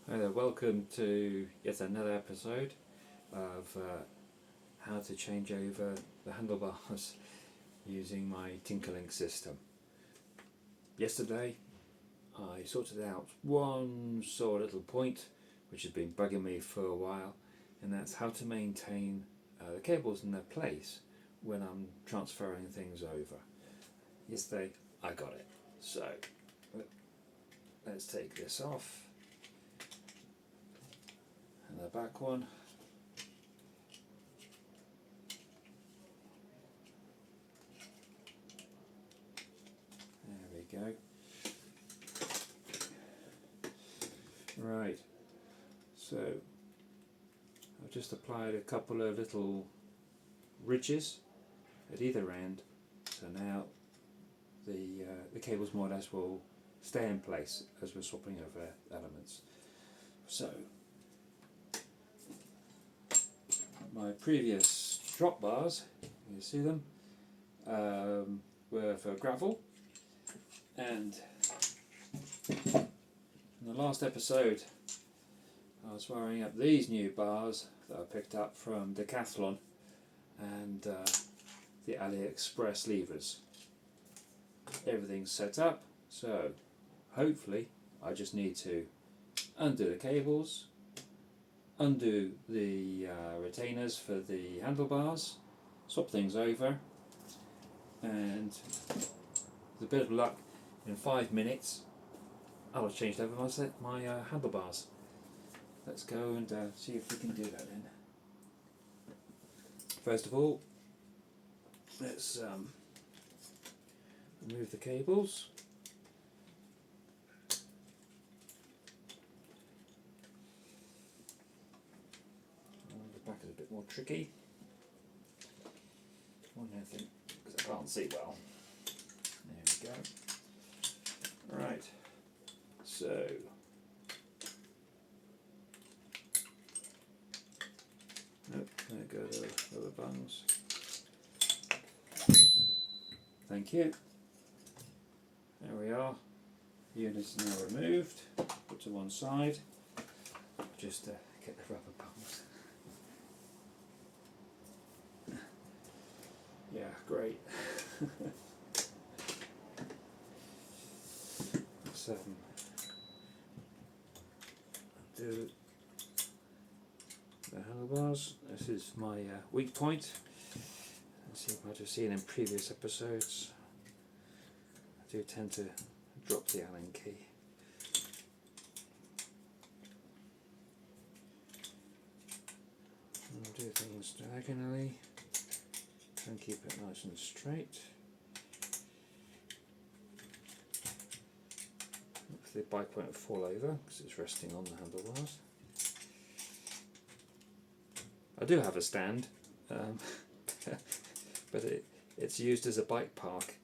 Hi there, welcome to yet another episode of how to change over the handlebars using my TinkerLink system. Yesterday I sorted out one sore little point which has been bugging me for a while, and that's how to maintain the cables in their place when I'm transferring things over. Yesterday I got it, so let's take this off. And the back one. There we go. Right, so I've just applied a couple of little ridges at either end, so now the cables more or less will stay in place as we're swapping over elements. So my previous drop bars, you see them, were for gravel, and in the last episode I was wiring up these new bars that I picked up from Decathlon and the AliExpress levers. Everything's set up, so hopefully I just need to undo the cables, undo the retainers for the handlebars, swap things over, and with a bit of luck, in 5 minutes I'll have changed over my handlebars. Let's go and see if we can do that then. First of all, let's remove the cables. The back is a bit more tricky. One more thing, because I can't see well. There we go. Right, so nope, there go the other bungs. Thank you. There we are. The unit's now removed. Put to one side. Just get the rubber bungs. Yeah, great. Let's do the handlebars. This is my weak point. Let's see if I just seen in previous episodes. I do tend to drop the Allen key. And do things diagonally and keep it nice and straight. The bike won't fall over because it's resting on the handlebars. I do have a stand, but it's used as a bike park.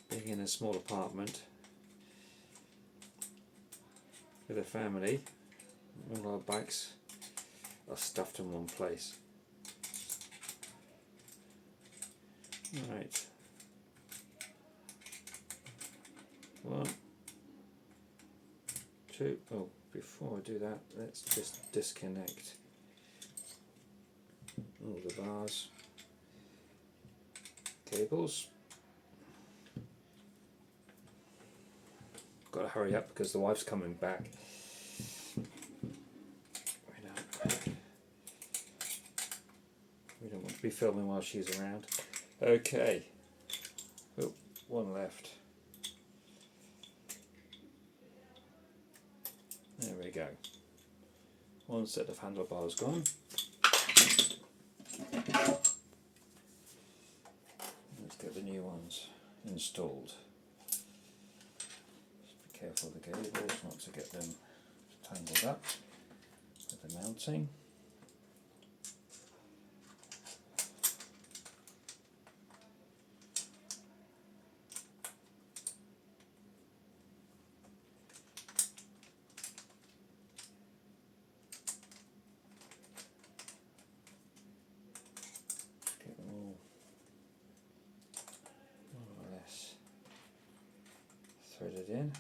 Being in a small apartment with a family, all our bikes are stuffed in one place. Right. One, two. Oh, before I do that, let's just disconnect all the bars, cables. Got to hurry up because the wife's coming back. We don't want to be filming while she's around. Okay. Oh, one left. There we go. One set of handlebars gone. Let's get the new ones installed. Just be careful of the cables, not to get them tangled up with the mounting. Threaded in.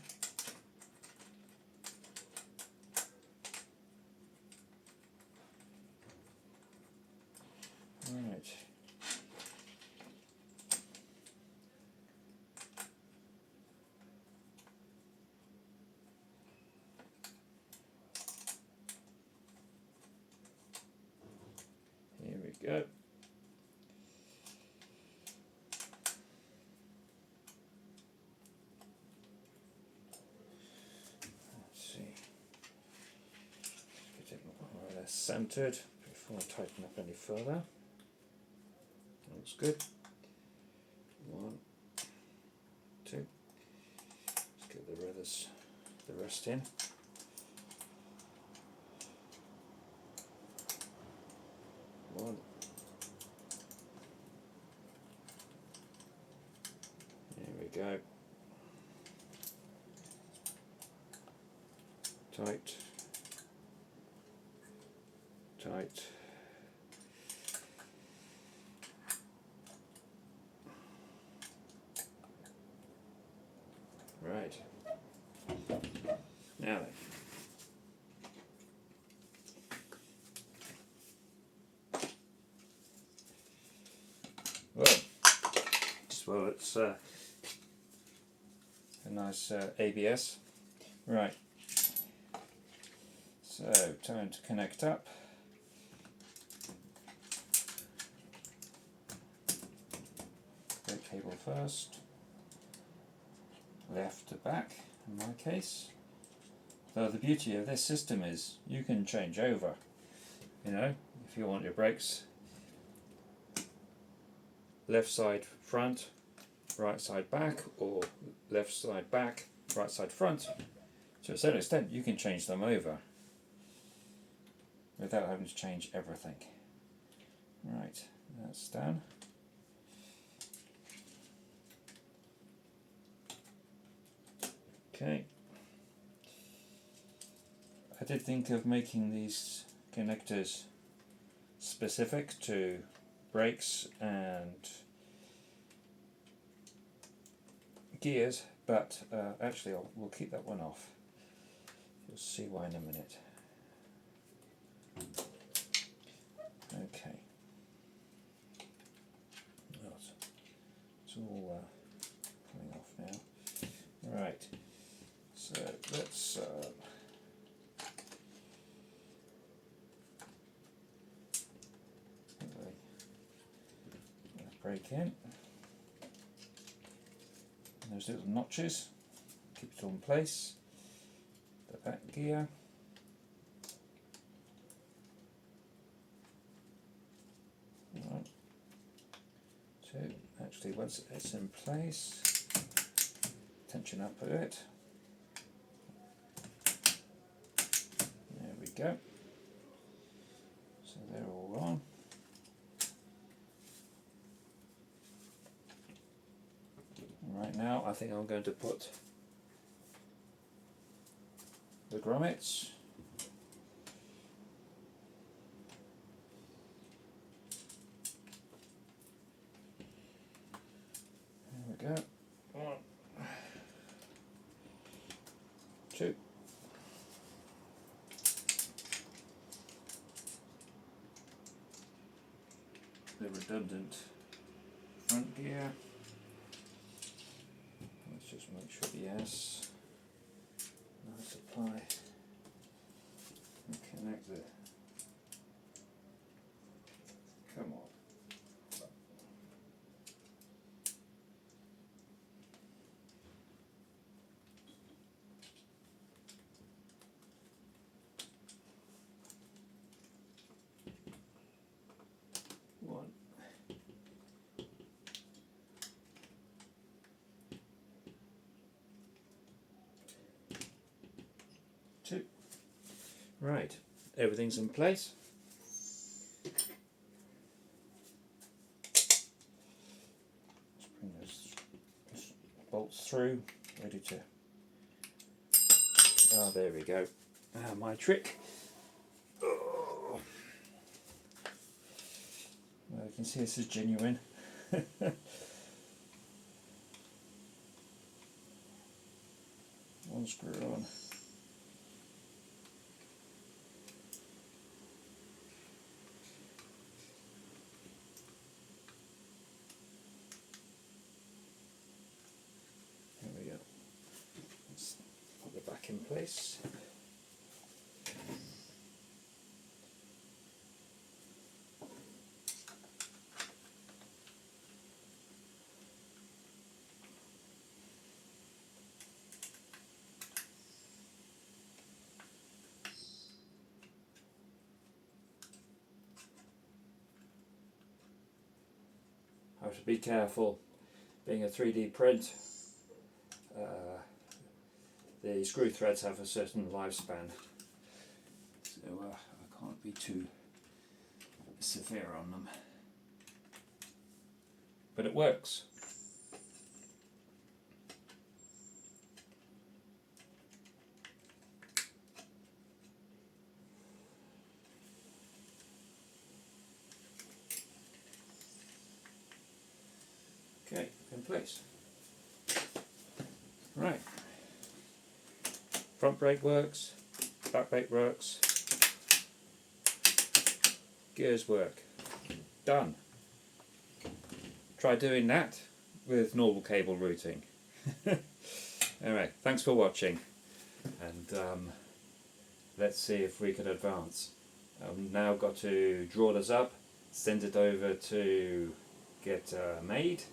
centered before I tighten up any further. Looks good. 1, 2. Let's get the rest in. 1. There we go. Tight. Tight. Right. Now then. Well, it's a nice ABS. Right. So, time to connect up. Brake cable first. Left to back, in my case. Though the beauty of this system is you can change over. You know, if you want your brakes left side front, right side back, or left side back, right side front. To a certain extent you can change them over without having to change everything. Right, that's done. Okay. I did think of making these connectors specific to brakes and gears, but actually we'll keep that one off. You'll see why in a minute. Okay. It's all coming off now. Right. So let's break in. And those little notches keep it all in place. The back gear. Right. So actually once it's in place, tension up a bit. There we go. So they're all on. Right now I think I'm going to put the grommets there we go. 1, 2. The redundant front gear. Let's just make sure the S, nice apply, and connect the, come on. One. 2. Right, everything's in place. Let's bring those bolts through, ready to. Ah, there we go. My trick. Oh. Well, you can see this is genuine. One screw on. There we go. Let's put the back in place. have to be careful. Being a 3D print, the screw threads have a certain lifespan, so I can't be too severe on them. But it works. Okay, in place. Right. Front brake works, back brake works, gears work. Done. Try doing that with normal cable routing. Anyway, thanks for watching, and let's see if we can advance. I've now got to draw this up, send it over to get made,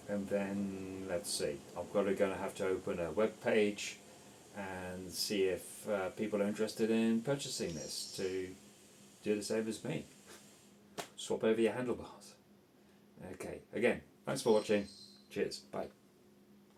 and then let's see. I'm probably going to have to open a web page and see if people are interested in purchasing this to do the same as me. Swap over your handlebars. Okay, again, thanks for watching. Cheers, bye.